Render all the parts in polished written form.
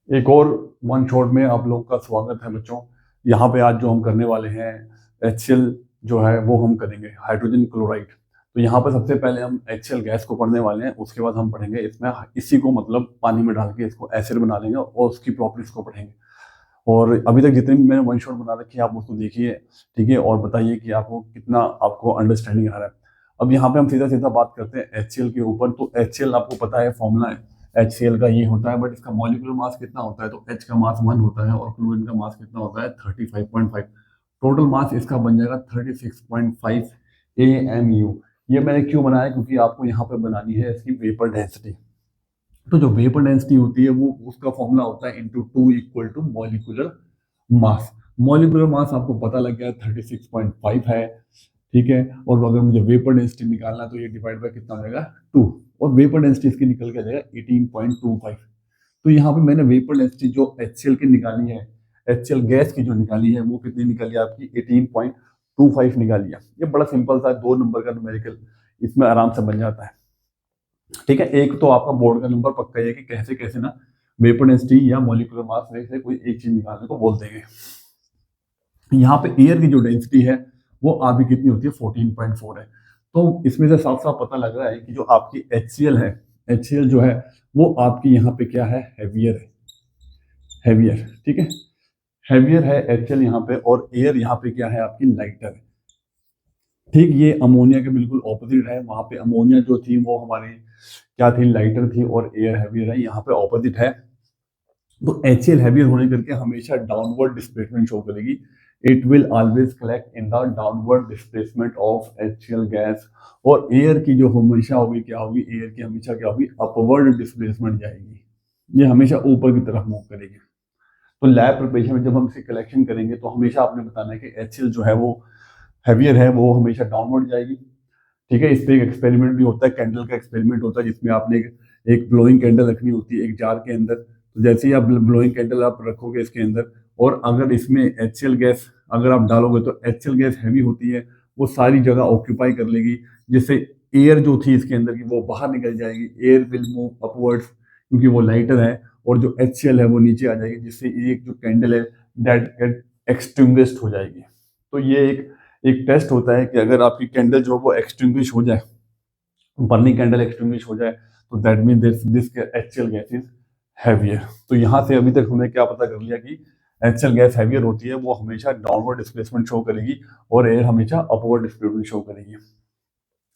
एक और one shot में आप लोगों का स्वागत है बच्चों। यहाँ पे आज जो हम करने वाले हैं HCl जो है वो हम करेंगे हाइड्रोजन क्लोराइड। तो यहाँ पर सबसे पहले हम HCl गैस को पढ़ने वाले हैं, उसके बाद हम पढ़ेंगे इसमें इसी को मतलब पानी में डाल के इसको एसिड बना लेंगे और उसकी प्रॉपर्टीज को पढ़ेंगे। और अभी तक जितने भी मैंने वन शॉट बना रखी है आप उसको देखिए, ठीक है, और बताइए कि आपको कितना आपको अंडरस्टैंडिंग आ रहा है। अब यहाँ पे हम सीधा सीधा बात करते हैं HCl के ऊपर। तो HCl आपको पता है फॉर्मूला है HCl का ये होता है, बट इसका मॉलिक्यूलर मास कितना होता है? तो H का मास 1 होता है और क्लोरीन का मास कितना होता है? 35.5। टोटल मास इसका बन जाएगा 36.5 AMU। ये मैंने क्यों बनाया? क्योंकि आपको यहाँ पे बनानी है इसकी वेपर डेंसिटी। तो जो वेपर डेंसिटी होती है वो उसका फॉर्मूला होता है into 2 equal to molecular mass. Molecular mass आपको पता लग गया 36.5 है, ठीक है। और अगर मुझे वेपर डेंसिटी निकालना है तो ये डिवाइड बाय कितना हो जाएगा? 2। और वेपर डेंसिटी इसकी निकल के आ जाएगा 18.25। तो यहाँ पे मैंने वेपर डेंसिटी जो HCl की निकाली है, HCl गैस की जो निकाली है वो कितनी निकाली है आपकी? 18.25 निकाली है। ये बड़ा सिंपल सा 2 नंबर का न्यूमेरिकल इसमें आराम से बन जाता है, ठीक है। एक तो आपका बोर्ड का नंबर पक्का है कि कैसे कैसे ना वेपर डेंसिटी या मॉलिक्यूलर मास में से कोई एक चीज निकालने को बोल देंगे। यहाँ पे एयर की जो डेंसिटी है वो आपकी कितनी होती है? 14.4 है। तो इसमें से साफ साफ पता लग रहा है कि जो आपकी HCl है, HCl जो है वो आपकी यहाँ पे क्या है? हैवियर है, हैवियर, ठीक है। हैवियर है HCl यहाँ पे, और एयर यहाँ पे क्या है? आपकी लाइटर है, ठीक। ये अमोनिया के बिल्कुल ऑपोजिट है। वहां पे अमोनिया जो थी वो हमारी क्या थी? लाइटर थी, और एयर हैवियर है। यहाँ पे ऑपोजिट है। तो HCl हैवियर होने करके हमेशा डाउनवर्ड डिस्प्लेसमेंट शो करेगी। It will always collect in the downward displacement of HCl gas. और एयर की जो हमेशा होगी क्या होगी? एयर की हमेशा क्या होगी? अपवर्ड डिस्प्लेसमेंट जाएगी। ये हमेशा ऊपर की तरफ मूव करेगी। तो लैब प्रिपरेशन में जब हम इसकी कलेक्शन करेंगे तो हमेशा आपने बताना है कि HCl जो है वो हैवियर है, वो हमेशा डाउनवर्ड जाएगी, ठीक है। इस पे एक एक्सपेरिमेंट भी होता है, कैंडल का एक्सपेरिमेंट होता है, जिसमें आपने एक ब्लोइंग कैंडल रखनी होती है एक जार के अंदर। तो जैसे ही आप ब्लोइंग कैंडल आप रखोगे इसके अंदर, और अगर इसमें HCl गैस अगर आप डालोगे तो HCl गैस हैवी होती है, वो सारी जगह ऑक्यूपाई कर लेगी, जिससे एयर जो थी इसके अंदर की वो बाहर निकल जाएगी। एयर विल मूव अपवर्ड्स क्योंकि वो लाइटर है, और जो HCl है वो नीचे आ जाएगी, जिससे ये जो कैंडल है दैट गेट एक्सटिंग्विश्ड हो जाएगी। तो ये एक एक टेस्ट होता है कि अगर आपकी कैंडल जो वो एक्सटिंग्विश हो जाए, बर्निंग कैंडल एक्सटिंग्विश हो जाए, तो that mean this HCl gas is heavier. तो यहाँ से अभी तक हमने क्या पता कर लिया कि HCl गैस हैवियर होती है, वो हमेशा डाउनवर्ड डिस्प्लेसमेंट शो करेगी, और एयर हमेशा अपवर्ड डिस्प्लेसमेंट शो करेगी।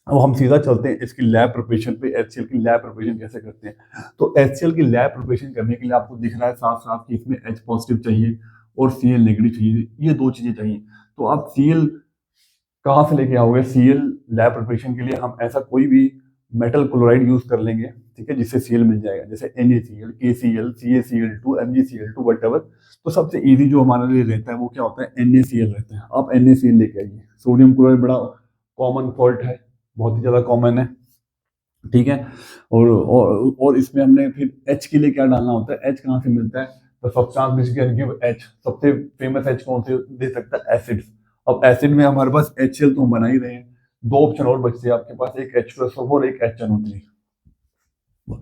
अब हम सीधा चलते हैं इसकी लैब प्रिपरेशन पे। HCl की लैब प्रिपरेशन कैसे करते हैं? तो HCl की लैब प्रिपरेशन करने के लिए आपको दिख रहा है साफ साफ कि इसमें H पॉजिटिव चाहिए और Cl नेगेटिव चाहिए, ये दो चीजें चाहिए। तो आप Cl कहाँ से लेके आओगे? Cl लैब प्रिपरेशन के लिए हम ऐसा कोई भी मेटल क्लोराइड यूज कर लेंगे, ठीक है, जिससे Cl मिल जाएगा, जैसे NaCl, KCl, CaCl2, MgCl2 what. तो सबसे इजी जो हमारे लिए रहता है वो क्या होता है? NaCl रहता है। आप NaCl लेके आइए। सोडियम क्लोराइड बड़ा कॉमन फॉल्ट है, बहुत ही ज्यादा कॉमन है, ठीक है। और इसमें हमने फिर H के लिए क्या डालना होता है? H कहाँ से मिलता है? तो substance which can give H। सबसे फेमस H कौन से दे सकता है? एसिड। अब एसिड में हमारे पास HCl तो हम बना ही रहे हैं, दो ऑप्शन और बचते हैं आपके पास, एक H2SO4 और एक HNO3।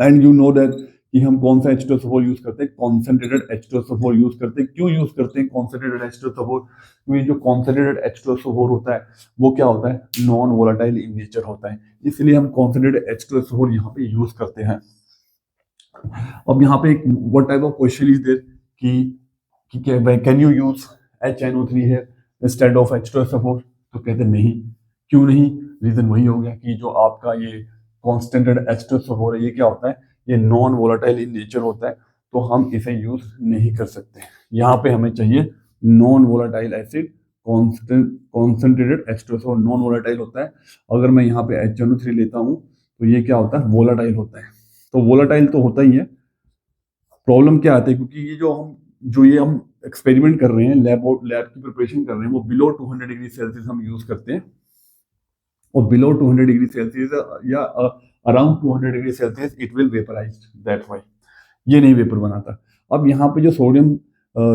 And you know that कि हम कौन सा H2SO4 यूज करते हैं? कॉन्सेंट्रेटेड H2SO4 यूज करते हैं। क्यों यूज करते हैं कॉन्सेंट्रेटेड H2SO4? क्योंकि जो कॉन्सेंट्रेटेड H2SO4 होता है वो क्या होता है? नॉन वोलेटाइल इन नेचर होता है, इसलिए हम कॉन्सेंट्रेटेड H2SO4 यहाँ पे यूज करते हैं। अब यहाँ पे एक what type of question is there कि कैन यू यूज HNO3 है इंस्टेड ऑफ H2SO4? तो कहते नहीं। क्यों नहीं? रीजन वही हो गया कि जो आपका ये कॉन्स्टेंटेड H2SO4 है, ये क्या होता है? ये नॉन वोलेटाइल इन नेचर होता है, तो हम इसे यूज नहीं कर सकते। यहाँ पे हमें चाहिए non volatile acid, concentrated H2SO4 non volatile होता है। अगर मैं यहाँ पे HNO3 लेता हूँ तो ये क्या होता है? वोलेटाइल होता है। तो वोलेटाइल तो होता ही है। प्रॉब्लम क्या आता है? क्योंकि ये जो हम एक्सपेरिमेंट कर रहे हैं, लैब की प्रिपरेशन कर रहे हैं, वो बिलो 200 डिग्री सेल्सियस हम यूज करते हैं, और बिलो 200 डिग्री सेल्सियस या around 200 degree Celsius it will vaporise, that's why ये नहीं वेपर बनाता। अब यहाँ पे जो सोडियम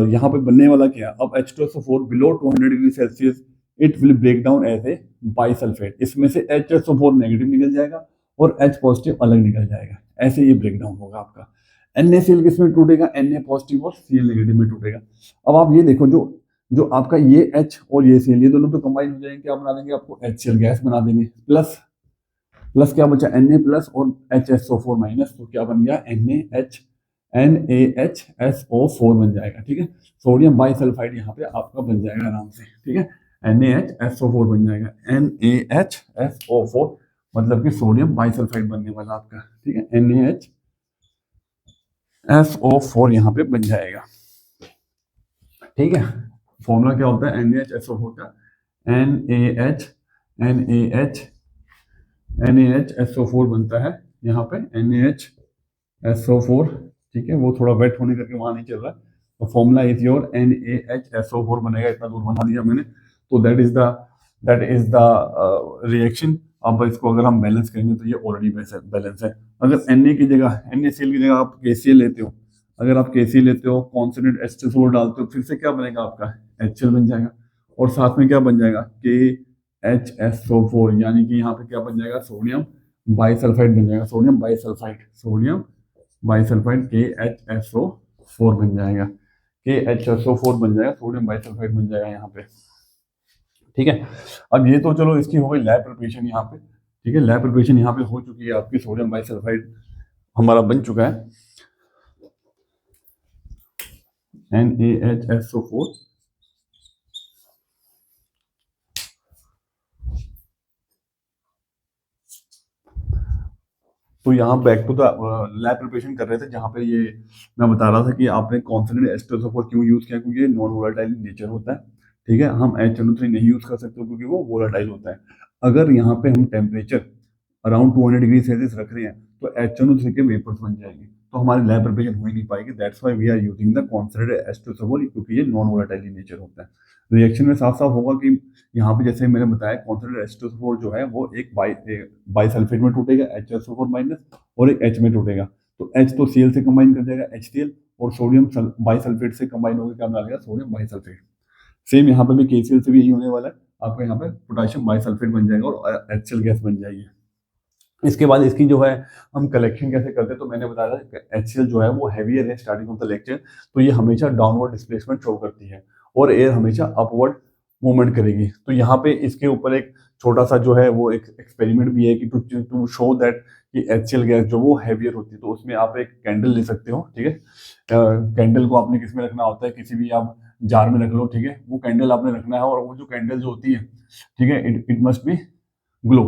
यहाँ पे बनने वाला क्या है? अब H2SO4 below 200 degree Celsius it will break down as a bisulphate. इसमें से HSO4 नेगेटिव निकल जाएगा और H पॉजिटिव अलग निकल जाएगा। ऐसे ये ब्रेक डाउन होगा आपका। NaCl किस में टूटेगा, Na पॉजिटिव और Cl नेगेटिव में टूटेगा। अब आप ये देखो, जो जो आपका ये H और ये Cl, ये दोनों तो कंबाइन हो जाएंगे, क्या बना देंगे आपको HCl गैस बना देंगे। प्लस प्लस क्या बचा, Na प्लस और HSO4 माइनस, तो क्या बन गया NaHSO4 बन जाएगा। ठीक है, सोडियम बाइसल्फाइड यहाँ पे आपका बन जाएगा आराम से। ठीक है, NaHSO4 बन जाएगा, NaHSO4 मतलब कि सोडियम बाइसल्फाइड बनने वाला आपका। ठीक है, NaHSO4 यहाँ पे बन जाएगा। ठीक है, फॉर्मूला क्या होता है NaHSO4 का, NaHSO4 बनता है यहाँ पे NaHSO4। ठीक है, वो थोड़ा वेट होने करके वहां नहीं चल रहा है, तो फॉर्मूला इज योर NaHSO4 बनेगा। इतना दूर बना दिया मैंने, तो दैट इज द रिएक्शन। अब इसको अगर हम बैलेंस करेंगे तो ये ऑलरेडी बैलेंस है। अगर Na की जगह, NaCl की जगह आप KCl लेते हो, अगर आप KCl लेते हो, कॉन्सोनेंट H2SO4 डालते हो, फिर से क्या बनेगा आपका HCl बन जाएगा, और साथ में क्या बन जाएगा KHSO4, यानी कि यहाँ पे क्या बन जाएगा सोडियम बाइसल्फाइड बन जाएगा, सोडियम बाइसल्फाइड KHSO4 बन जाएगा, KHSO4 बन जाएगा, सोडियम बाइसल्फाइड बन जाएगा यहाँ पे। ठीक है, अब ये तो चलो इसकी हो गई लैब प्रिपरेशन यहाँ पे। ठीक है, लैब प्रिपरेशन यहाँ पे हो चुकी है आपकी, सोडियम बाइसल्फाइड हमारा बन चुका है NaHSO4। तो यहाँ back to the lab preparation कर रहे थे, जहाँ पे ये मैं बता रहा था कि आपने कॉन्सोनेंट H2SO4 क्यों यूज किया, क्योंकि ये नॉन वोलेटाइल नेचर होता है। ठीक है, हम HNO3 नहीं यूज कर सकते क्योंकि वो वोलेटाइल होता है। अगर यहाँ पे हम टेम्परेचर अराउंड 200 डिग्री सेल्सियस रख रहे हैं तो HNO3 के वेपर्स बन जाएंगे, तो हमारी लैब प्रिपरेशन हो ही नहीं पाएगी। That's why we are using the consonant H2SO4, क्योंकि ये नॉन वोलेटाइल नेचर होता है। रिएक्शन में साफ साफ होगा कि यहाँ पे जैसे मैंने बताया, कॉन्सोनेंट H2SO4 जो है वो एक बाइसल्फेट में टूटेगा HSO4 माइनस, और एक H में टूटेगा, तो H तो Cl से कंबाइन कर जाएगा HCl, और सोडियम बाइसल्फेट से कंबाइन होकर क्या बना लेगा सोडियम बाइसल्फेट। सेम यहाँ पे भी KCl से भी यही होने वाला है, आपका यहाँ पे पोटेशियम बाइसल्फेट बन जाएगा और HCl गैस बन जाएगी। इसके बाद इसकी जो है हम कलेक्शन कैसे करते हैं, तो मैंने बताया था HCl जो है वो हैवियर है स्टार्टिंग ऑफ द लेक्चर, तो ये हमेशा डाउनवर्ड डिस्प्लेसमेंट शो करती है और एयर हमेशा अपवर्ड मूवमेंट करेगी। तो यहाँ पे इसके ऊपर एक छोटा सा जो है वो एक एक्सपेरिमेंट भी है कि टू शो दैट कि HCl गैस जो वो हैवियर होती है, तो उसमें आप एक कैंडल ले सकते हो। ठीक है, कैंडल को आपने किस में रखना होता है, किसी भी आप जार में रख लो। ठीक है, वो कैंडल आपने रखना है, और वो जो कैंडल जो होती है, ठीक है, इट मस्ट बी ग्लो।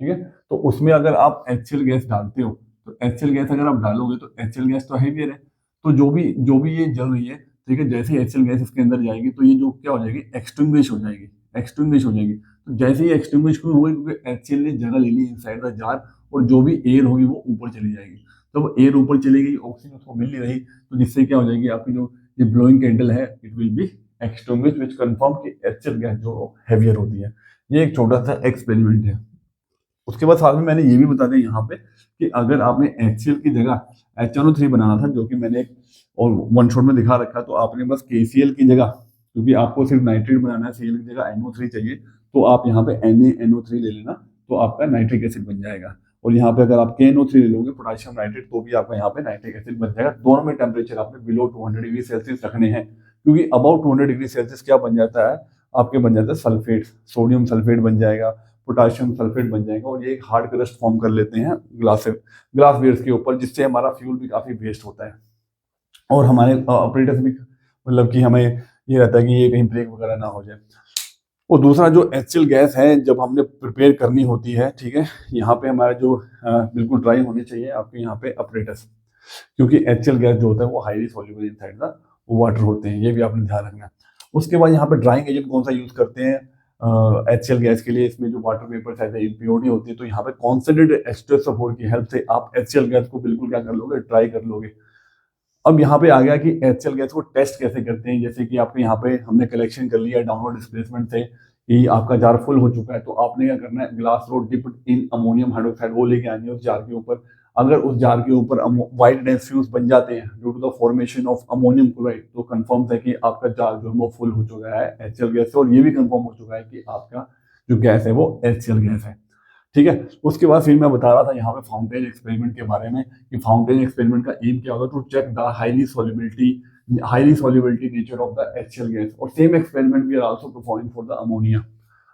ठीक है, तो उसमें अगर आप HCl गैस डालते हो, तो HCl गैस अगर आप डालोगे तो HCl गैस तो हैवियर है, तो जो भी ये जल रही है, ठीक है, जैसे ही HCl गैस इसके अंदर जाएगी तो ये जो क्या हो जाएगी, एक्सटिंग्विश हो जाएगी। तो जैसे ही एक्सटिंग्विश क्यों होगी, क्योंकि HCl ने जगह ले ली इनसाइड द जार, और जो भी एयर होगी वो ऊपर चली जाएगी। तो वो एयर ऊपर चली गई, ऑक्सीजन उसको मिल नहीं रही, तो जिससे क्या हो जाएगी आपकी जो ये ब्लोइंग कैंडल है, it will be extinguish, which confirm कि HCl गैस जो हैवियर होती है। ये एक छोटा सा एक्सपेरिमेंट है। उसके बाद साथ में मैंने ये भी बता दिया यहाँ पे कि अगर आपने HCl की जगह HNO3 बनाना था, जो कि मैंने एक और वन शॉट में दिखा रखा, तो आपने बस KCl की जगह, क्योंकि आपको सिर्फ नाइट्रेट बनाना है, Cl की जगह NO3 चाहिए, तो आप यहाँ पे NaNO3 ले लेना, तो आपका नाइट्रिक एसिड बन जाएगा। और यहाँ पे अगर आप KNO3 ले लोगे, पोटेशियम नाइट्रेट, तो भी आपका यहाँ पे नाइट्रिक एसिड बन जाएगा। दोनों में टेम्परेचर आपने बिलो 200 डिग्री सेल्सियस रखने हैं, क्योंकि अबाउट 200 डिग्री सेल्सियस क्या बन जाता है आपके, बन जाता है सल्फेट, सोडियम सल्फेट बन जाएगा, पोटेशियम सल्फेट बन जाएगा, और ये एक हार्ड क्रस्ट फॉर्म कर लेते हैं ग्लास वेयर्स के ऊपर, जिससे हमारा फ्यूल भी काफी वेस्ट होता है, और हमारे ऑपरेटर्स भी मतलब कि हमें ये रहता है कि ये कहीं ब्रेक वगैरह ना हो जाए। और दूसरा जो HCl गैस है, जब हमने प्रिपेयर करनी होती है, ठीक है, यहाँ पे हमारा जो बिल्कुल ड्राई होने चाहिए आपके यहाँ पे अपरेटस, क्योंकि HCl गैस जो होता है वो highly soluble inside the water होते हैं, ये भी आपने ध्यान रखना है। उसके बाद यहाँ पे ड्राइंग एजेंट कौन सा यूज करते हैं HCl गैस के लिए, इसमें जो वाटर वेपर है इम्प्योरिटी होती है, तो यहाँ पे कॉन्सेंट्रेटेड H2SO4 की हेल्प से आप HCl गैस को बिल्कुल क्या कर लोगे, ड्राई कर लोगे। अब यहाँ पे आ गया कि HCl गैस को टेस्ट कैसे करते हैं। जैसे कि आपके यहाँ पे हमने कलेक्शन कर लिया डाउनवर्ड डिस्प्लेसमेंट से, कि आपका जार फुल हो चुका है, तो आपने क्या करना है, glass rod dipped in ammonium hydroxide वो लेके आनी है उस जार के ऊपर। अगर उस जार के ऊपर वाइट डेंस फ्यूज बन जाते हैं due to the formation of ammonium chloride, तो कंफर्म है कि आपका जार जो है वो फुल हो चुका है HCl गैस से, और ये भी कंफर्म हो चुका है कि आपका जो गैस है वो HCl गैस है। ठीक है। उसके बाद फिर मैं बता रहा था यहाँ पे फाउंटेन एक्सपेरिमेंट के बारे में कि फाउंटेन एक्सपेरिमेंट का एम क्या होगा, to check the highly solubility nature of the HCl gas. और same experiment we are also performing for the ammonia.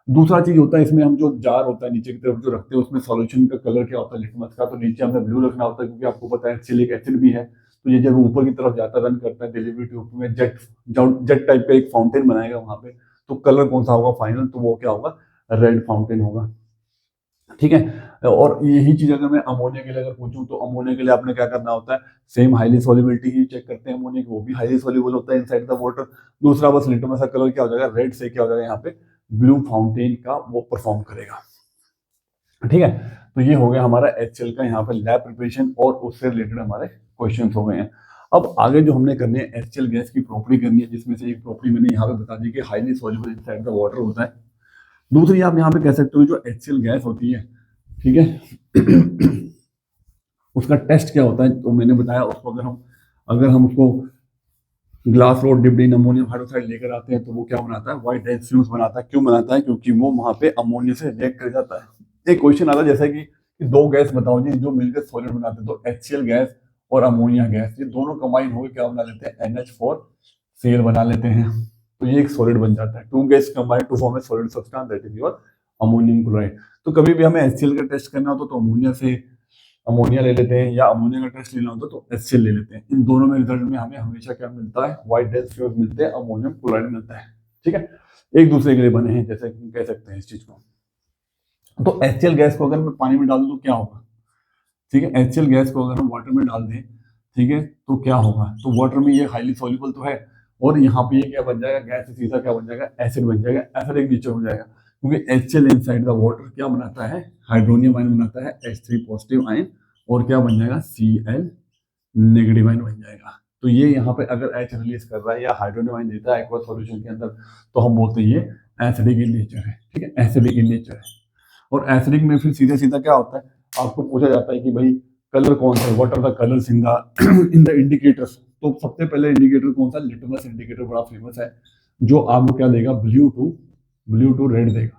दूसरा चीज होता है इसमें, हम जो जार होता है नीचे की तरफ जो रखते हैं उसमें सॉल्यूशन का कलर क्या होता है लिटमस का, तो नीचे हमें ब्लू रखना होता है क्योंकि आपको पता है एसिटिक एसिड भी है। तो ये जब ऊपर की तरफ जाता रन करता है डिलीवरी ट्यूब में, जेट जेट टाइप का एक फाउंटेन बनाएगा वहां पे, तो कलर कौन सा होगा फाइनल, तो वो क्या होगा, रेड फाउंटेन होगा। ठीक है। और यही चीज अगर मैं अमोनिया के लिए अगर पूछूं, तो अमोनिया के लिए आपने क्या करना होता है, सेम हाईली सॉल्युबिलिटी ही चेक करते हैं अमोनिया की, वो भी हाईली सॉल्युबल होता है इनसाइड द वाटर। दूसरा बस लिटमस का कलर क्या हो जाएगा, रेड से क्या हो जाएगा यहाँ पे, ब्लू फाउंटेन का वो परफॉर्म करेगा। ठीक है। तो ये हो गया हमारा HCl का यहाँ पे लैब प्रिपरेशन, और उससे रिलेटेड हमारे क्वेश्चन हो गए हैं। अब आगे जो हमने करनी है HCl गैस की प्रॉपर्टी करनी है, जिसमें से एक प्रॉपर्टी मैंने यहाँ पे बता दी कि highly soluble inside the water होता है। दूसरी आप यहाँ पे कह सकते हो जो HCl गैस होती है, ठीक है, उसका टेस्ट क्या होता है, तो मैंने बताया उसको अगर हम उसको glass rod dipped in ammonium hydroxide लेकर आते हैं तो वो क्या बनाता है, व्हाइट डेंस फ्यूम्स बनाता है। क्यों बनाता है, क्योंकि वो वहां पे अमोनिया से रिएक्ट कर जाता है। एक क्वेश्चन आता है जैसे कि दो गैस बताओ जी जो मिलकर सॉलिड बनाते हैं, तो HCl गैस और अमोनिया गैस, ये दोनों कंबाइन होकर क्या बना लेते हैं, NH4Cl बना लेते हैं। तो ये एक सॉलिड बन जाता है। Two gas combine to form a solid substance that is your ammonium chloride. तो कभी भी हमें HCl का टेस्ट करना हो तो अमोनिया ले लेते हैं, या अमोनिया का टेस्ट लेना होता तो HCl ले लेते हैं। इन दोनों में रिजल्ट में हमें हमेशा क्या मिलता है, व्हाइट डेंस फ्यूम्स मिलते हैं, अमोनियम क्लोराइड मिलता है। ठीक है, एक दूसरे के लिए बने हैं, जैसे कह सकते हैं इस चीज को। तो HCl गैस को अगर मैं पानी में डाल दूं तो क्या होगा, ठीक है, HCl गैस को अगर हम वाटर में डाल दें, ठीक है, तो क्या होगा, तो वाटर में ये हाईली सॉल्युबल तो है, और यहाँ पे ये क्या बन जाएगा, गैस से सीधा क्या बन जाएगा, एसिड बन जाएगा, एसिडिक नेचर हो जाएगा। क्योंकि HCl इनसाइड द वाटर क्या बनाता है, हाइड्रोनियम आयन बनाता है, H3 पॉजिटिव आयन, और क्या बन जाएगा, Cl नेगेटिव आयन बन जाएगा। तो ये यहाँ पे अगर H रिलीज कर रहा है या हाइड्रोनियम आयन देता है एक्वा सॉल्यूशन के अंदर, तो हम बोलते हैं ये एसिडिक इन नेचर है। ठीक है, एसिडिक इन नेचर है। और एसिडिक में फिर सीधा सीधा क्या होता है, आपको पूछा जाता है कि भाई कलर कौन सा है, what are the colours in the indicators. तो सबसे पहले इंडिकेटर कौन सा, लिटमस इंडिकेटर बड़ा फेमस है, जो आपको क्या देगा, ब्लू टू रेड देगा।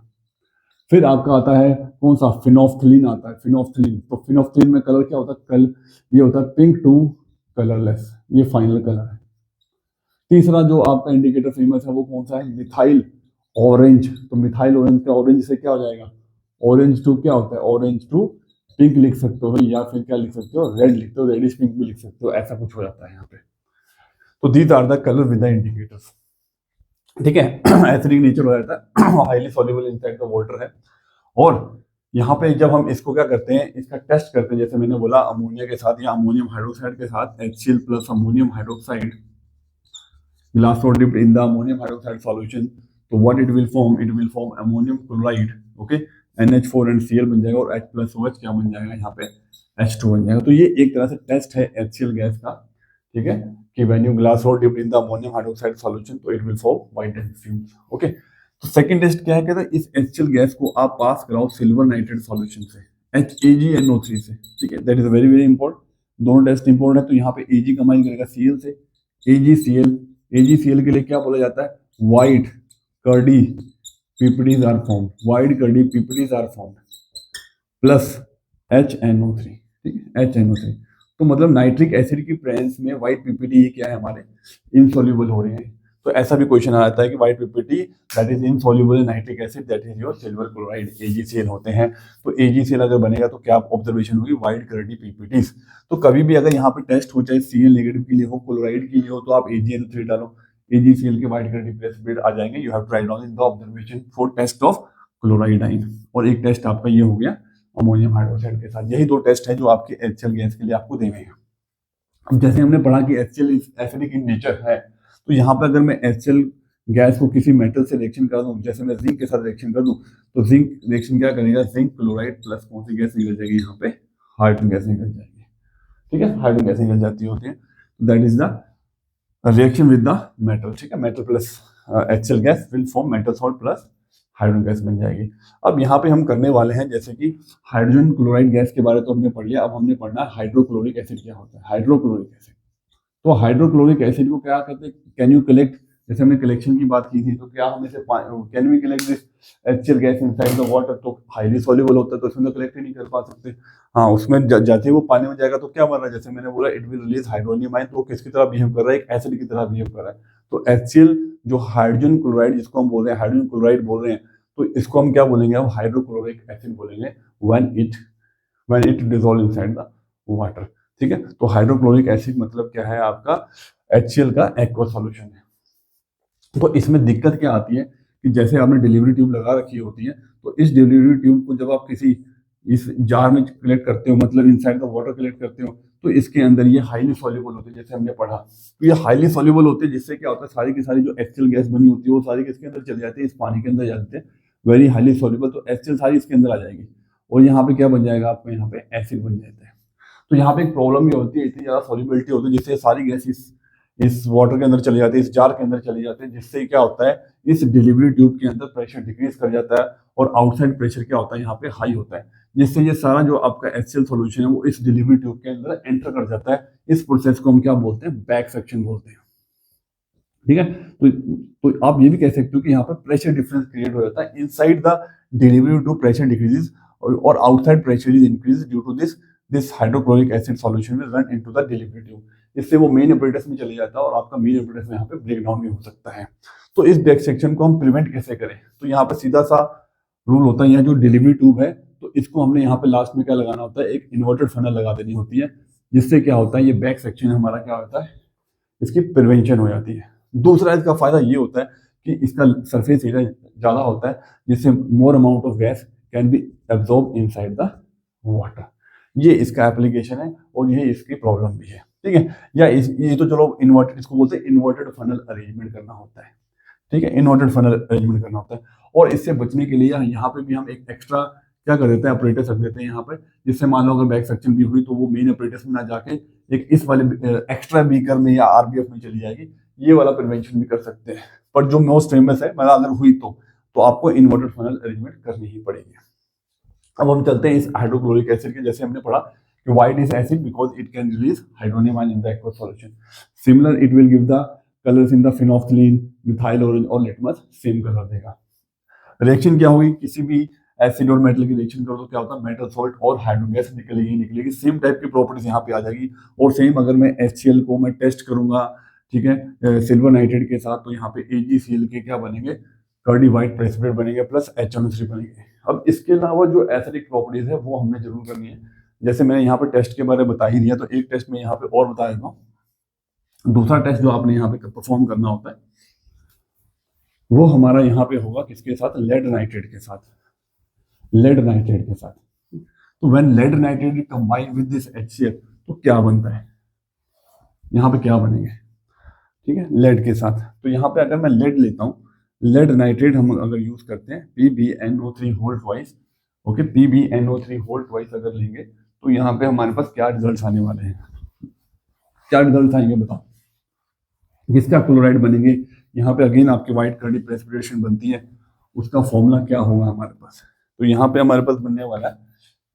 फिर आपका आता है कौन सा, फिनोफ्थिलीन आता है, फिनोफ्थिलीन। तो फिनोफ्थिलीन में कलर क्या होता है, ये होता है पिंक टू कलरलेस, ये फाइनल कलर है। तीसरा जो आपका इंडिकेटर फेमस है वो कौन सा है, मिथाइल ऑरेंज। तो मिथाइल ऑरेंज का ऑरेंज से क्या हो जाएगा, ऑरेंज टू क्या होता है, ऑरेंज टू पिंक लिख सकते हो, या फिर क्या लिख सकते हो, रेड लिखते हो, रेडिश पिंक भी लिख सकते हो, ऐसा कुछ हो जाता है यहाँ पे। तो these are the colour with the indicators. ठीक है, एसिडिक नेचर हो जाता है, highly soluble inside the water है। और यहाँ पे जब हम इसको क्या करते हैं, इसका टेस्ट करते हैं, जैसे मैंने बोला अमोनिया के साथ या अमोनियम हाइड्रोक्साइड के साथ, HCl plus ammonium hydroxide, glass rod dipped in the ammonium hydroxide solution, तो what it will form, it will form ammonium chloride, okay, NH4 and Cl बन जाएगा, और H plus OH क्या बन जाएगा यहाँ पे, H2 बन जाएगा। तो ये एक तरह से टेस्ट है HCl गैस का, ठीक है, कि when you glass rod dipped in the ammonium hydroxide solution, तो it will form white dense fumes, okay। तो सेकंड टेस्ट क्या है, कहता है इस HCl गैस को आप पास कराओ सिल्वर नाइट्रेट सॉल्यूशन से, HAgNO3 से, ठीक है, that is very very important. दोनों टेस्ट इंपॉर्टेंट है। तो यहाँ पे Ag कंबाइन करेगा Cl से, AgCl के लिए क्या बोला जाता है, white curdy PPDs are formed, white curdy PPDs are formed, plus HNO3, ठीक है, HNO3। तो मतलब नाइट्रिक एसिड की प्रेजेंस में व्हाइट पीपीटी क्या है, हमारे इनसॉल्युबल हो रहे हैं। तो ऐसा भी क्वेश्चन आ जाता है कि white PPT that is insoluble in nitric acid, that is your silver chloride, AgCl होते हैं। तो AgCl अगर बनेगा तो क्या ऑब्जर्वेशन होगी, व्हाइट कर्डी पीपीटीज। तो कभी भी अगर यहाँ पे टेस्ट हो, चाहे Cl नेगेटिव के लिए हो, क्लोराइड के लिए हो, तो आप AgNO3 डालो, AgCl के व्हाइट कर्डी प्रेसिपिटेट आ जाएंगे। You have to write down in the observation for test of chloride ion. और एक टेस्ट आपका ये हो गया अमोनियम हाइड्रोक्साइड के साथ। यही दो टेस्ट है जो आपके HCl गैस के लिए आपको देने हैं। अब जैसे हमने पढ़ा कि HCl एसिडिक इन नेचर है, तो यहाँ पर अगर मैं HCl गैस को किसी मेटल से रिएक्शन कर दूं, जैसे मैं जिंक के साथ रिएक्शन कर दूं, तो जिंक रिएक्शन क्या करेगा, जिंक क्लोराइड प्लस कौन सी गैस निकल जाएगी, यहाँ पे हाइड्रोजन गैस निकल जाएगी। ठीक है, हाइड्रोजन गैस निकल जाती होती है। That is the reaction with the metal. ठीक है, metal plus HCl gas will form metal salt plus hydrogen gas बन जाएगी। अब यहाँ पे हम करने वाले हैं, जैसे कि हाइड्रोजन क्लोराइड गैस के बारे तो हमने पढ़ लिया, अब हमने पढ़ना है हाइड्रोक्लोरिक एसिड क्या होता है। हाइड्रोक्लोरिक एसिड, तो हाइड्रोक्लोरिक एसिड को क्या कहते हैं, कैन यू कलेक्ट, जैसे हमने कलेक्शन की बात की थी, तो क्या हम इसे can we collect this HCl gas inside the water, तो हाईली सॉल्युबल होता है, तो उसमें तो कलेक्ट ही नहीं कर पा सकते। हाँ, उसमें जाते ही वो पानी में जाएगा तो क्या बन रहा है, जैसे मैंने बोला it will release hydronium ion, तो वो किसकी तरह बिहेव कर रहा है, एक एसिड की तरह बिहेव कर रहा है। तो HCl जो हाइड्रोजन क्लोराइड जिसको हम बोल रहे हैं, हाइड्रोजन क्लोराइड बोल रहे हैं, तो इसको हम क्या बोलेंगे, हम हाइड्रोक्लोरिक एसिड बोलेंगे when it dissolve inside the water. ठीक है, तो हाइड्रोक्लोरिक एसिड मतलब क्या है, आपका HCl का एक्वा सॉल्यूशन है। तो इसमें दिक्कत क्या आती है कि जैसे आपने डिलीवरी ट्यूब लगा रखी होती है, तो इस डिलीवरी ट्यूब को जब आप किसी इस जार में कलेक्ट करते हो, मतलब इनसाइड द वाटर कलेक्ट करते हो, तो इसके अंदर ये हाईली सॉल्युबल होते हैं, जैसे हमने पढ़ा, तो ये हाईली सॉल्युबल होते हैं, जिससे क्या होता है, सारी की सारी जो HCl गैस बनी होती है वो सारी किसके अंदर चली जाती है, इस पानी के अंदर जाते हैं, वेरी हाईली सॉल्युबल, तो HCl सारी इसके अंदर आ जाएगी, और यहाँ पे क्या बन जाएगा, आपको यहाँ पे एसिड बन जाता है। तो यहाँ पे एक प्रॉब्लम ये होती है, इतनी ज्यादा सॉल्युबिलिटी होती है, जिससे सारी गैस इस वाटर के अंदर चली जाती है, इस जार के अंदर चली जाती है, जिससे क्या होता है, इस डिलीवरी ट्यूब के अंदर प्रेशर डिक्रीज कर जाता है, और आउटसाइड प्रेशर क्या होता है, यहाँ पे हाई होता है, जिससे ये सारा जो आपका HCl सॉल्यूशन है वो इस डिलीवरी ट्यूब के अंदर एंटर कर जाता है। इस प्रोसेस को हम क्या बोलते हैं, बैक सेक्शन बोलते हैं। ठीक है, तो आप ये भी कह सकते हो कि यहाँ पर प्रेशर डिफरेंस क्रिएट हो जाता है, inside the delivery tube pressure decreases और outside pressure is increase due to this hydrochloric acid solution will run into the delivery tube. इससे वो मेन एपरेटस में चले जाता है, और आपका मेन एपरेटस में यहाँ पे ब्रेक डाउन भी हो सकता है। तो इस बैक सेक्शन को हम प्रिवेंट कैसे करें, तो यहाँ पे सीधा सा रूल होता है, यहाँ जो डिलीवरी ट्यूब है, तो इसको हमने यहाँ पे लास्ट में क्या लगाना होता है, एक इन्वर्टेड फनल लगा देनी होती है, जिससे क्या होता है, ये बैक सेक्शन हमारा क्या होता है, इसकी प्रिवेंशन हो जाती है। दूसरा इसका फायदा ये होता है कि इसका सरफेस एरिया ज्यादा होता है, जिससे more amount of gas can be absorb inside the water. ये इसका एप्लीकेशन है, और ये इसकी प्रॉब्लम भी है। ठीक है, या ये तो चलो इन्वर्टेड, इसको बोलते हैं इन्वर्टेड फनल अरेंजमेंट करना होता है। ठीक है, इन्वर्टेड फनल अरेंजमेंट करना होता है, और इससे बचने के लिए यहाँ पे भी हम एक एक्स्ट्रा क्या कर देते हैं, ऑपरेटर्स रख देते हैं यहाँ पे, जिससे मान लो अगर बैक सेक्शन भी हुई तो वो मेन ऑपरेटर्स में ना जाके एक इस वाले एक्स्ट्रा बीकर में या RBF में चली जाएगी। ये वाला प्रिवेंशन भी कर सकते हैं, पर जो मोस्ट फेमस है, मतलब अगर हुई तो आपको इन्वर्टेड फनल अरेंजमेंट करनी ही पड़ेगी। अब हम चलते हैं इस हाइड्रोक्लोरिक एसिड के, जैसे हमने पढ़ा कि why it is acid because it can release hydronium ion in the aqueous solution. Similar it will give the colours in the phenolphthalein, methyl orange और लिटमस, सेम कलर देगा। रिएक्शन क्या होगी, किसी भी एसिड और मेटल की reaction करो तो क्या होता है, मेटल सॉल्ट और हाइड्रोजन गैस निकलेगी, सेम टाइप की प्रॉपर्टीज यहाँ पे आ जाएगी। और सेम अगर मैं HCl को मैं टेस्ट करूंगा, ठीक है, सिल्वर नाइट्रेट के साथ, तो यहाँ पे AgCl के क्या बनेंगे, कर्डी व्हाइट प्रेसिपिटेट बनेंगे, प्लस HNO3 बनेंगे। अब इसके अलावा जो एसिडिक प्रॉपर्टीज है वो हमने जरूर करनी है, जैसे मैंने यहाँ पे टेस्ट के बारे में बता ही दिया, तो एक टेस्ट में यहाँ पे और बता देता हूँ। दूसरा टेस्ट जो आपने यहाँ पे परफॉर्म करना होता है, वो हमारा यहाँ पे होगा किसके साथ, लेड नाइट्रेट के साथ, लेड नाइट्रेट के साथ। तो when lead nitrate combine with this HCl, तो क्या बनता है, यहाँ पे क्या बनेंगे, ठीक है, लेड के साथ। तो यहाँ पे अगर मैं लेड लेता हूँ, लेड नाइट्रेट हम अगर यूज करते हैं PbNO3 whole twice, okay, PbNO3 whole twice अगर लेंगे, तो यहाँ पे हमारे पास क्या रिजल्ट आने वाले हैं, क्या रिजल्ट आएंगे बताओ, किसका क्लोराइड बनेंगे। यहाँ पे अगेन आपकी व्हाइट कर्डी प्रेसिपिटेशन बनती है, उसका फॉर्मूला क्या होगा हमारे पास, तो यहाँ पे हमारे पास बनने वाला है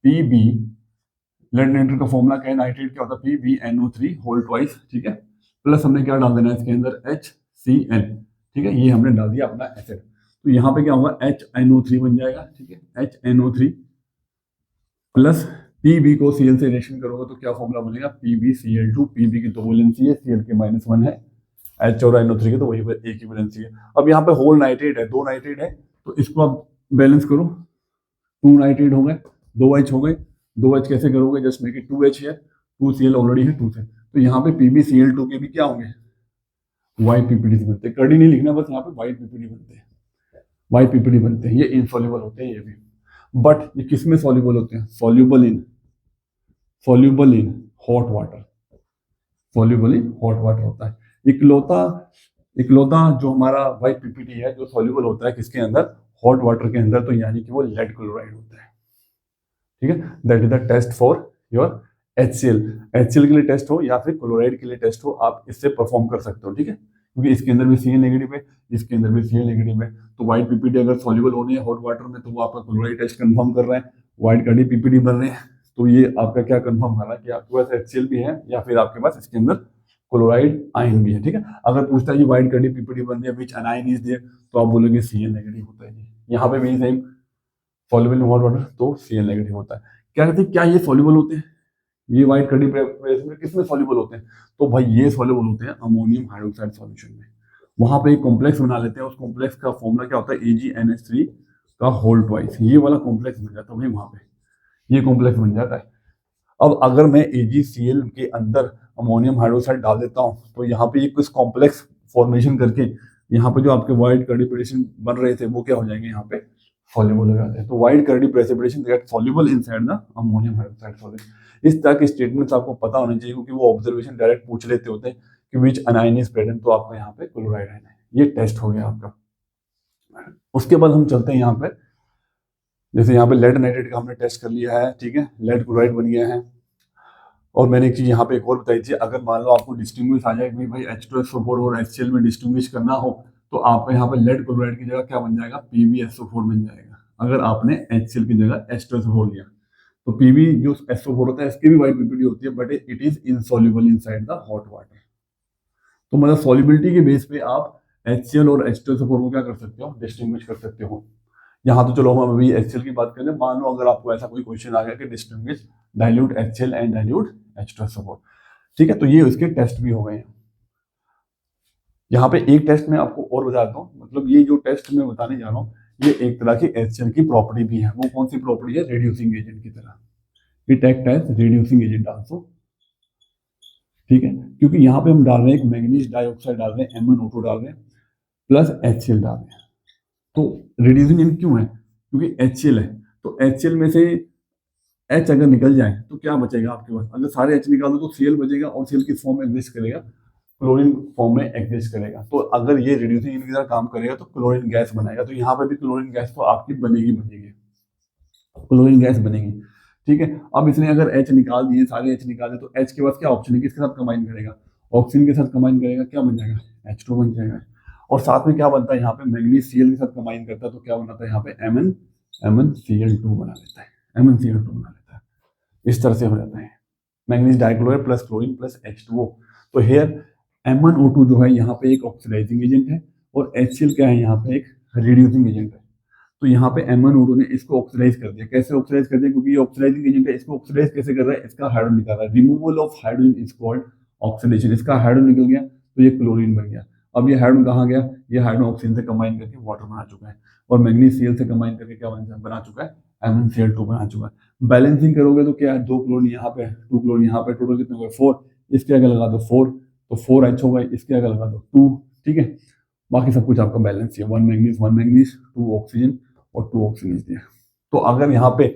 PB, लेड नाइट्रेट का फॉर्मूला क्या है, नाइट्रेट क्या होता है, PbNO3 होल ट्वाइस, ठीक है, प्लस हमने क्या डाल देना है इसके अंदर, HCl, ठीक है, ये हमने डाल दिया अपना एसिड। तो यहाँ पे क्या होगा, HNO3 बन जाएगा, ठीक है, HNO3 प्लस PB को Cl से रिएक्शन करोगे तो क्या फॉर्मूला बनेगा, PbCl2, PB की तो वैलेंसी है, Cl की -1 है, H और NO3 की तो वही एक ही वैलेंसी है। अब यहाँ पे होल नाइट्रेट है, 2 नाइट्रेट है, तो इसको आप बैलेंस करो, 2 नाइट्रेट हो गए, 2 H हो गए, 2 H कैसे करोगे, जस्ट मेक इट 2 H है, 2 Cl ऑलरेडी है 2 से, तो यहाँ पे PbCl2 के भी क्या होंगे, YPPD बनते हैं, कर्डी नहीं लिखना, बस यहाँ पे YPPD बनते हैं, YPPD बनते हैं, ये इनसॉल्युबल होते हैं ये भी, बट ये किस में सॉल्युबल होते हैं, soluble in hot water, soluble in hot water होता है। इकलौता जो हमारा YPPD है जो सॉल्युबल होता है किसके अंदर, हॉट वाटर के अंदर, तो यानी कि वो लेड क्लोराइड होता है। ठीक है, that is the test for your HCl के लिए टेस्ट हो या फिर क्लोराइड के लिए टेस्ट हो, आप इससे परफॉर्म कर सकते हो। ठीक है, क्योंकि इसके अंदर भी Cl नेगेटिव है, इसके अंदर भी Cl नेगेटिव है, तो YPPD अगर सॉल्युबल होने है हॉट वाटर में, तो वो आपका क्लोराइड टेस्ट कंफर्म कर रहा है, व्हाइट कर्डी PPD बन रहे हैं, तो ये आपका क्या कंफर्म कर रहा है कि आपके पास HCl भी है या फिर आपके पास इसके अंदर क्लोराइड आयन भी है। ठीक है, अगर पूछता है ये व्हाइट कर्डी PPD बन रही है, विच अनाइन इज देयर, तो आप बोलोगे Cl नेगेटिव होता है। यहाँ पे भी same soluble in hot water, तो Cl नेगेटिव होता है। क्या कहते हैं, क्या ये सॉल्युबल होते हैं? ये व्हाइट कड़ी प्रेस में किसमें सॉल्युबल होते हैं? तो भाई ये सॉल्युबल होते हैं अमोनियम हाइड्रोक्साइड सॉल्यूशन में। वहां पे एक कॉम्प्लेक्स बना लेते हैं, उस कॉम्प्लेक्स का फॉर्मूला क्या होता है? AgNH3 का होल ट्वाइस, ये वाला कॉम्प्लेक्स बन जाता है भाई वहां पे, ये कॉम्प्लेक्स बन जाता है। अब अगर मैं AgCl के अंदर अमोनियम हाइड्रोक्साइड डाल देता हूँ तो यहाँ पे कुछ कॉम्प्लेक्स फॉर्मेशन करके यहाँ पे जो आपके व्हाइट कर्डी प्रेसिपिटेशन बन रहे थे वो क्या हो जाएंगे, यहाँ पे सॉल्युबल हो जाते हैं। तो white curdy precipitation get soluble inside the ammonium hydroxide solution. इस तरह के स्टेटमेंट्स आपको पता होने चाहिए, क्योंकि वो ऑब्जर्वेशन डायरेक्ट पूछ लेते होते हैं कि विच अनायन इज प्रेजेंट, तो आपका यहाँ पे क्लोराइड आयन है। ये टेस्ट हो गया आपका। उसके बाद हम चलते हैं यहाँ पे, जैसे यहाँ पे लेड नाइट्रेट का हमने टेस्ट कर लिया है, ठीक है, लेड क्लोराइड बन गया है। और मैंने एक चीज यहाँ पे एक और बताई थी, अगर मान लो आपको डिस्टिंग्विश आ जाए कि भाई H2SO4 और HCl में डिस्टिंग्विश करना हो, तो आपका यहाँ पे लेड क्लोराइड की जगह क्या बन जाएगा? PbSO4 बन जाएगा। अगर आपने HCl की जगह H2SO4 लिया तो Pb जो SO4 होता है इसकी भी व्हाइट पीपीडी होती है, but it is insoluble inside the hot water. तो मतलब सॉल्युबिलिटी के बेस पे आप HCl और H2SO4 को क्या कर सकते हो? डिस्टिंग्विश कर सकते हो। यहाँ तो चलो हम अभी HCl की बात करें। मान लो अगर आपको ऐसा कोई क्वेश्चन आ गया कि distinguish dilute HCl and dilute H2SO4, ठीक है, तो ये उसके टेस्ट भी हो गए हैं। यहाँ पे एक टेस्ट में आपको और बताता हूँ, मतलब ये जो टेस्ट मैं बताने जा रहा हूँ ये एक तरह की HCl की प्रॉपर्टी भी है। वो कौन सी प्रॉपर्टी है? रिड्यूसिंग एजेंट की तरह। It act as reducing agent also, ठीक है, क्योंकि यहाँ पे हम डाल रहे हैं एक मैंगनीज डाइऑक्साइड डाल रहे हैं, MnO2 डाल रहे हैं, प्लस HCl डाल रहे हैं। तो रिड्यूसिंग एजेंट क्यों है? क्योंकि HCl है, तो HCl में से H अगर निकल जाए तो क्या बचेगा आपके पास? अगर सारे H निकाल दो तो Cl बचेगा, और Cl किस फॉर्म में एग्जिस्ट करेगा? क्लोरीन फॉर्म में एग्जिस्ट करेगा। तो अगर ये रिड्यूसिंग एजेंट की तरह काम करेगा तो क्लोरीन गैस बनाएगा। तो यहाँ पे भी क्लोरीन गैस तो आपकी बनेगी, क्लोरीन गैस बनेगी, ठीक है। अब इसने अगर H निकाल दिए, सारे H निकाल दिए, तो H के पास क्या ऑप्शन है? किसके साथ कंबाइन करेगा? ऑक्सीजन के साथ कंबाइन करेगा, क्या बन जाएगा? H2 बन जाएगा। और साथ में क्या बनता है यहाँ पे? मैंगनीज Cl के साथ कंबाइन करता है, तो क्या बनाता है यहाँ पे? MnCl2 बना लेता है, MnCl2 बना लेता है। इस तरह से हो जाता है manganese dichloride plus chlorine plus H2O। तो हेयर MnO2 जो है यहाँ पे एक ऑक्सीडाइजिंग एजेंट है, और HCl क्या है? यहाँ पे एक रिड्यूसिंग एजेंट है। तो यहाँ पे MnO2 ने इसको ऑक्सीडाइज कर दिया। कैसे ऑक्सीडाइज कर दिया? क्योंकि ये ऑक्सीडाइजिंग एजेंट है। इसको ऑक्सीडाइज कैसे कर रहा है? इसका हाइड्रोजन निकाल रहा है। Removal of hydrogen is called oxidation. इसका हाइड्रोजन निकल गया तो ये क्लोरीन बन गया। अब ये हाइड्रोजन कहाँ गया? ये हाइड्रोजन ऑक्सीजन से कंबाइन करके वाटर बना चुका है, और मैंगनीज Cl से कंबाइन करके क्या बना चुका है? MnCl2 बना चुका है। बैलेंसिंग करोगे तो क्या है? 2 क्लोरीन यहाँ पे, 2 क्लोरीन यहाँ पे, टोटल कितने हो गए? 4। इसके आगे लगा दो 4, तो 4H हो गए, इसके आगे लगा दो 2, ठीक है। बाकी सब कुछ आपका बैलेंस है, 1 मैंगनीज 2 ऑक्सीजन और 2 ऑक्सीजन दिया। तो अगर यहाँ पे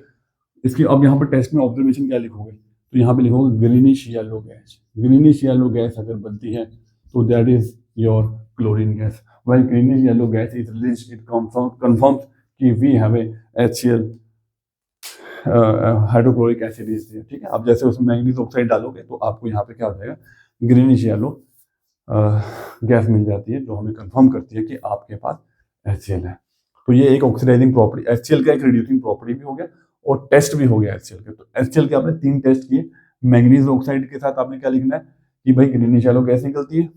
इसकी, अब यहाँ पे टेस्ट में ऑब्जर्वेशन क्या लिखोगे? तो यहाँ पे लिखोगे greenish yellow gas. Greenish yellow gas अगर बनती है तो that is your chlorine gas. When greenish yellow gas is released, it confirms कि we have a HCl hydrochloric acid is there, ठीक है। अब जैसे उसमें मैंगनीज ऑक्साइड डालोगे तो आपको यहाँ पे क्या हो जाएगा? ग्रीनिश येलो गैस मिल जाती है, जो हमें कंफर्म करती है कि आपके पास HCl है। तो ये एक ऑक्सीडाइजिंग प्रॉपर्टी, HCl का एक रिड्यूसिंग प्रॉपर्टी भी हो गया और टेस्ट भी हो गया HCl के। तो HCl के आपने 3 टेस्ट किए। मैंगनीज ऑक्साइड के साथ आपने क्या लिखना है कि भाई ग्रीनिश येलो गैस निकलती है,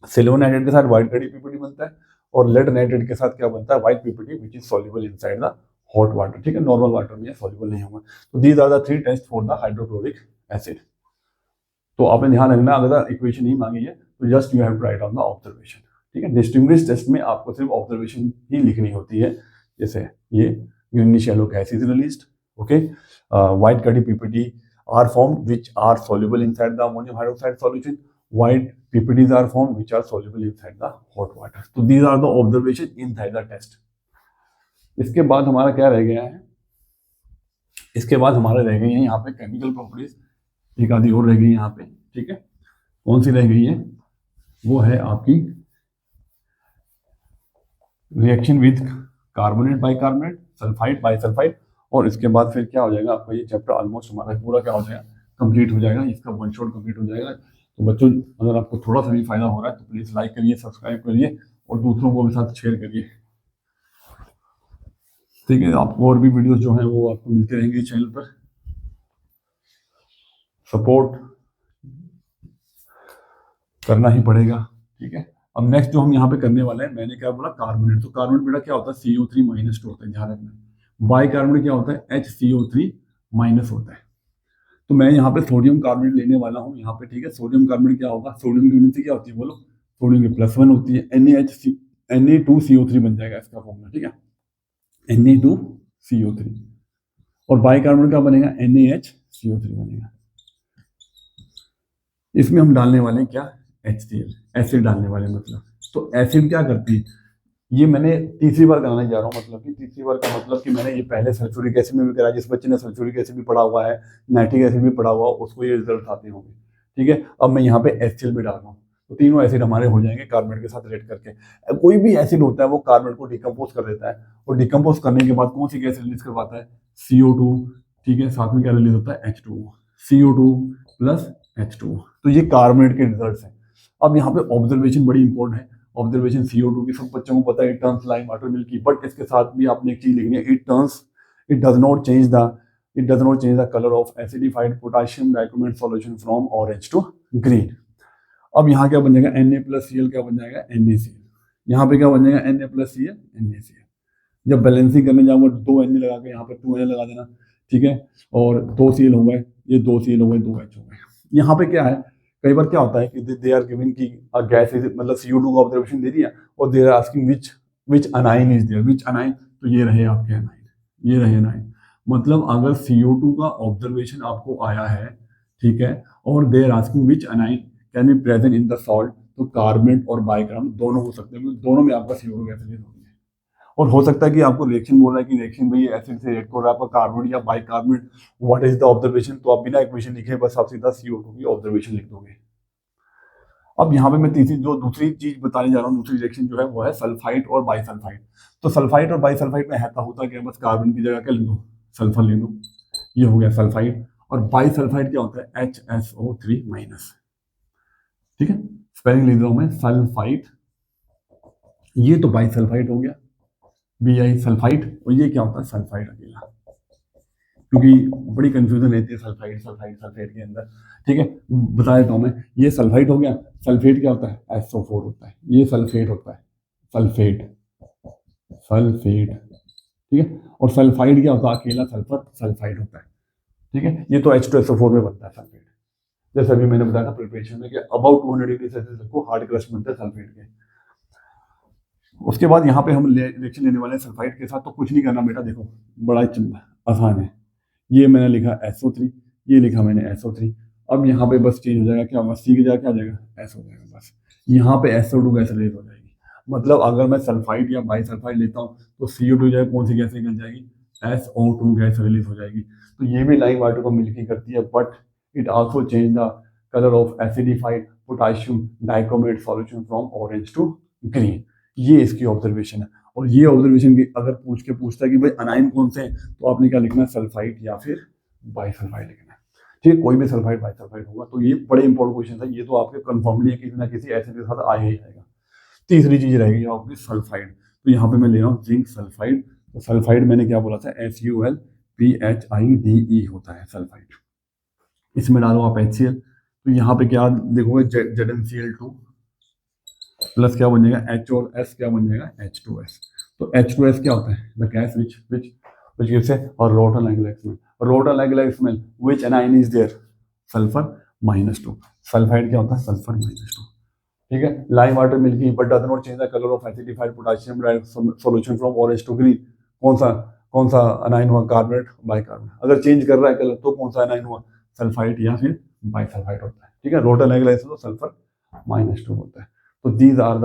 सिल्वर नाइट्रेट के साथ व्हाइट कड़ी पीपीटी बनता है, और लेड नाइट्रेट के साथ क्या बनता है? White PPT which is soluble inside the hot water, ठीक है। नॉर्मल वाटर में सॉल्युबल नहीं होगा। तो these are the 3 test for the hydrochloric acid. तो आपने ध्यान रखना, अगर इक्वेशन नहीं मांगी है तो just you have to write on the observation, ठीक है। डिस्टिंग्विश टेस्ट में आपको सिर्फ ऑब्जर्वेशन ही लिखनी होती है, जैसे ये greenish yellow gas is released, okay, white curdy PPT are formed which are soluble inside the ammonium hydroxide solution, white PPDs are formed which are soluble inside the hot water. So these are the observation inside the test. इसके बाद हमारा क्या रह गया है? इसके बाद हमारे रह गई है यहाँ पे केमिकल प्रॉपर्टीज, एक आधी और रह गई यहाँ पे, ठीक है। कौन सी रह गई है? वो है आपकी reaction with carbonate bicarbonate, sulphide bisulphide, और इसके बाद फिर क्या हो जाएगा आपका? ये चैप्टर ऑलमोस्ट हमारा पूरा क्या हो जाएगा? कंप्लीट हो जाएगा। इसका वन शॉट कंप्लीट हो जाएगा। तो बच्चों, अगर आपको थोड़ा सा भी फायदा हो रहा है तो प्लीज लाइक करिए, सब्सक्राइब करिए और दूसरों को भी साथ शेयर करिए, ठीक है। आपको और भी वीडियोस जो हैं वो आपको मिलते रहेंगे चैनल पर। सपोर्ट करना ही पड़ेगा, ठीक है। अब नेक्स्ट जो हम यहाँ पे करने वाले हैं, मैंने क्या बोला, कार्बोनेट। तो कार्बोनेट बेटा क्या होता है, CO3- होता है, ध्यान रखना। बाइकार्बोनेट क्या होता है, HCO3- होता है। तो मैं यहाँ पे सोडियम कार्बोनेट लेने वाला हूँ यहाँ पे, ठीक है। सोडियम कार्बोनेट क्या होगा, सोडियम की यूनिट क्या होती है बोलो, सोडियम की +1 होती है, Na2CO3 बन जाएगा इसका फॉर्मूला, ठीक है, Na2CO3। और बाइकार्बोनेट क्या बनेगा, NaHCO3 बनेगा। इसमें हम डालने वाले हैं क्या, HCl, एसिड डालने वाले हैं मतलब। तो एसिड क्या करती है, ये मैंने तीसरी बार कराने जा रहा हूँ, मतलब कि तीसरी बार का मतलब कि मैंने ये पहले सल्फ्यूरिक एसिड में भी कराया, जिस बच्चे ने सल्फ्यूरिक एसिड भी पढ़ा हुआ है, नाइट्रिक एसिड भी पढ़ा हुआ है, उसको ये रिजल्ट आते होंगे, ठीक है। अब मैं यहाँ पे HCl भी डाल रहा हूँ, तो तीनों एसिड हमारे हो जाएंगे कार्बोनेट के साथ रिएक्ट करके। कोई भी एसिड होता है वो कार्बोनेट को डिकम्पोज कर देता है, और डिकम्पोज करने के बाद कौन सी गैस रिलीज करवाता है, CO2, ठीक है, साथ में क्या रिलीज होता है, H2O, CO2 प्लस H2O। तो ये कार्बोनेट के रिजल्ट है। अब यहाँ पे ऑब्जर्वेशन बड़ी इंपॉर्टेंट है, ऑब्जर्वेशन CO2 की सब बच्चों को पता है, it turns like water milky, but इसके साथ भी आपने एक चीज लिखनी है, it does not change the colour of acidified potassium dichromate solution from orange to green. अब यहाँ क्या बन जाएगा, Na+Cl क्या बन जाएगा, NaCl। यहाँ पे क्या बन जाएगा, Na+Cl NaCl। जब बैलेंसिंग करने जाऊंगा 2 Na लगा के यहाँ पे 2Na लगा देना, ठीक है, और 2Cl हो गए, ये 2Cl हो गए, 2H हो गए। यहाँ पे क्या है, कई बार क्या होता है कि दे आर गिवन की गैस इज, मतलब CO2 का ऑब्जर्वेशन दे दिया, और they are asking which anion is there, which anion, तो ये रहे आपके अनाइन, ये रहे अनाइन। मतलब अगर CO2 का ऑब्जर्वेशन आपको आया है, ठीक है, और they are asking which anion can be present in the salt, तो कार्बोनेट और बाइकार्बोनेट दोनों हो सकते हैं, क्योंकि दोनों में आपका CO2 गैस रिलीज होगी। और हो सकता है कि आपको रिएक्शन बोल रहा है कि रिएक्शन भाई एसिड से रिएक्ट हो रहा है, आपका कार्बोनेट या bicarbonate, what is the observation, तो आप बिना इक्वेशन लिखे बस आप सीधा CO2 की ऑब्जर्वेशन लिख दोगे। अब यहाँ पे मैं जो दूसरी चीज बताने जा रहा हूँ, दूसरी रिएक्शन जो है वो है सल्फाइड और बाइसल्फाइड। तो सल्फाइड और बाइसल्फाइड में होता क्या है, बस कार्बन की जगह क्या लिख दो, सल्फर लिख दो, ये हो गया सल्फाइड। और बाइसल्फाइड क्या होता है, HSO3-, ठीक है, स्पेलिंग लिख रहा हूं मैं, सल्फाइड, ये तो बाइसल्फाइड हो गया, Bi सल्फाइड, और ये क्या होता है, सल्फाइड अकेला, क्योंकि बड़ी कंफ्यूजन रहती है सल्फाइड सल्फाइड सल्फेट के अंदर, ठीक है। बता देता हूँ मैं, ये सल्फाइड हो गया, सल्फेट क्या होता है, SO4 होता है, ये सल्फेट होता है, सल्फेट, सल्फेट, ठीक है। और सल्फाइड क्या होता है, अकेला सल्फर सल्फाइड होता है, ठीक है। ये तो H2SO4 में बनता है सल्फेट, जैसे अभी मैंने बताया था प्रिपरेशन में कि अबाउट 200 डिग्री सेल्सियस को हार्ड क्रस्ट बनते हैं सल्फेट के। उसके बाद यहाँ पे हम रिएक्शन लेने वाले हैं सल्फाइड के साथ, तो कुछ नहीं करना बेटा, देखो बड़ा आसान है, ये मैंने लिखा SO3, ये लिखा मैंने SO3। अब यहाँ पे बस चेंज हो जाएगा, क्या होगा, C की जगह क्या आ जाएगा, S हो जाएगा बस। यहाँ पे SO2 गैस रिलीज हो जाएगी। मतलब अगर मैं सल्फाइड या बाइसल्फाइड लेता हूँ तो CO2 जगह कौन सी गैस निकल जाएगी, SO2 गैस रिलीज हो जाएगी। तो ये भी लाइम वाटर को मिल्की करती है, but it also change the colour of acidified potassium dichromate solution from orange to green. ये इसकी ऑब्जर्वेशन है। और ये ऑब्जर्वेशन की अगर पूछता है कि भाई अनाइन कौन से हैं, तो आपने क्या लिखना है, सल्फाइड या फिर बाइसल्फाइड लिखना है, ठीक है। कोई भी सल्फाइड बाइसल्फाइड होगा। तो ये बड़े इंपॉर्टेंट क्वेश्चन है, ये तो आपके कंफर्मली है, किसी ना किसी एसिड के साथ आया ही आएगा। तीसरी चीज रहेगी आपकी सल्फाइड। तो यहाँ पे मैं ले रहा हूँ जिंक सल्फाइड। तो सल्फाइड मैंने क्या बोला था, SULPHIDE होता है सल्फाइड। इसमें डालो आप HCl, तो यहाँ पे क्या देखोगे, ZnCl2 प्लस क्या बन जाएगा, H और S क्या बन जाएगा, H2S। तो H2S क्या होता है, the gas which gives a rotor like smell, rotor like smell, which anion is there, sulphur -2। Sulphide क्या होता है, सल्फर -2, ठीक है। Lime water milky but does not change the colour of acidified potassium solution from orange to green. कौन सा anion हुआ, carbonate bicarbonate. अगर change कर रहा है कलर तो कौन सा अनाइन हुआ, सल्फाइड या फिर बाइसल्फाइड होता है, ठीक है। रोटर लाइक तो सल्फर -2 होता है। तो दीज आर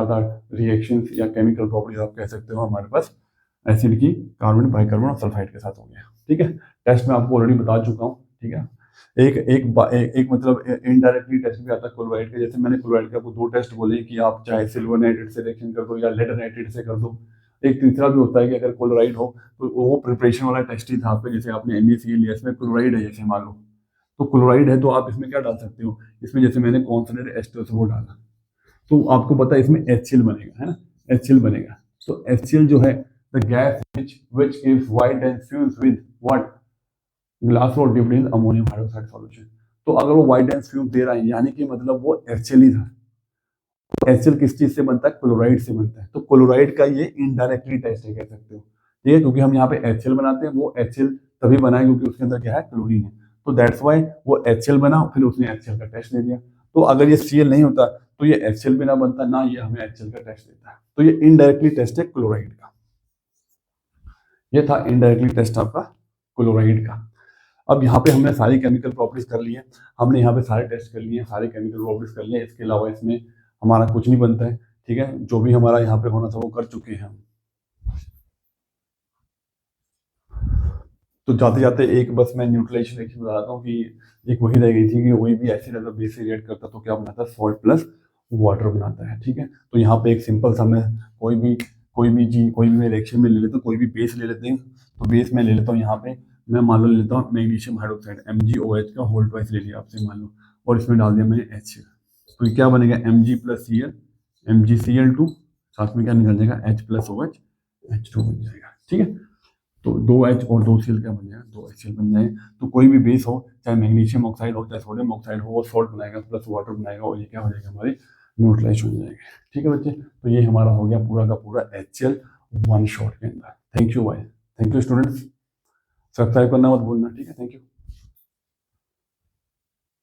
द रिएक्शंस या केमिकल प्रॉपर्टीज आप कह सकते हो हमारे पास एसिड की, कार्बन बाइकार्बन और सल्फाइड के साथ हो गया, ठीक है। टेस्ट में आपको ऑलरेडी बता चुका हूँ, ठीक है। एक मतलब इनडायरेक्टली टेस्ट भी आता है क्लोराइड का। जैसे मैंने क्लोराइड के आपको 2 टेस्ट बोले कि आप चाहे सिल्वर नाइट्रेट से रिएक्शन कर दो या लेड नाइट्रेट से कर दो। एक तीसरा भी होता है कि अगर क्लोराइड हो तो वो प्रिपरेशन वाला टेस्ट ही था आपका, जैसे आपने NaCl लिया, इसमें क्लोराइड है जैसे मान लो, तो क्लोराइड है तो आप इसमें क्या डाल सकते हो, इसमें जैसे मैंने कॉन्सनट्रेट H2SO4 डाला, तो आपको पता है इसमें HCl बनेगा, है ना, HCl बनेगा। तो HCl जो है the gas which gives white and fumes with what, glass और dipped in ammonium hydroxide solution. तो अगर वो व्हाइट एंड फ्यूम दे रहा है, यानी कि मतलब वो HCl ही था। HCl किस चीज से बनता है? क्लोराइड से बनता है। तो क्लोराइड का ये इनडायरेक्टली टेस्ट है, कह सकते हो, ठीक है, क्योंकि हम यहाँ पे HCl बनाते हैं, वो HCl तभी बना है क्योंकि उसके अंदर क्या है? क्लोरीन है। तो दैट्स वाई वो HCl बना, फिर उसने HCl का टेस्ट दे दिया। तो अगर ये Cl नहीं होता तो ये HCl भी ना बनता, ना ये हमें HCl का टेस्ट देता है। तो ये इनडायरेक्टली टेस्ट है क्लोराइड का। ये था इनडायरेक्टली टेस्ट आपका क्लोराइड का। अब यहाँ पे हमने सारी केमिकल प्रॉपर्टीज कर ली है, हमने यहाँ पे सारे टेस्ट कर लिए हैं, सारे केमिकल प्रॉपर्टीज कर लिए हैं। इसके अलावा इसमें हमारा कुछ नहीं बनता है, ठीक है। जो भी हमारा यहाँ पे होना था वो कर चुके हैं हम। तो जाते जाते एक बस मैं न्यूट्रलाइजेशन रिएक्शन बताता हूँ कि एक वही रह गई थी कि कोई भी एसिड अगर बेस से रिएक्ट करता तो क्या बनाता है? सॉल्ट प्लस वाटर बनाता है, ठीक है। तो यहाँ पे एक सिंपल सा मैं कोई भी मैं रिएक्शन में ले लेता हूँ, कोई भी बेस ले लेते हैं। तो बेस में ले लेता हूँ, यहाँ पे मैं मान लो ले लेता हूँ मैग्नीशियम हाइड्रोक्साइड MgOH का होल ट्वाइस ले लिया आपसे मान लो, और इसमें डाल दिया मैंने HCl। तो ये क्या बनेगा? Mg प्लस Cl, MgCl2, साथ में क्या निकल जाएगा? H प्लस OH, H2 बन जाएगा, ठीक है। तो 2H और 2Cl क्या बन जाएगा? 2HCl बन जाएगा। तो कोई भी बेस हो, चाहे मैग्नीशियम ऑक्साइड हो, चाहे सोडियम ऑक्साइड हो, वो सॉल्ट बनाएगा प्लस वाटर बनाएगा, और ये क्या हो जाएगा? हमारे न्यूट्रलाइज हो जाएगा, ठीक है बच्चे। तो ये हमारा हो गया पूरा का पूरा HCl वन शॉट के अंदर। थैंक यू भाई, थैंक यू स्टूडेंट्स। सब्सक्राइब करना मत भूलना, ठीक है। Thank you.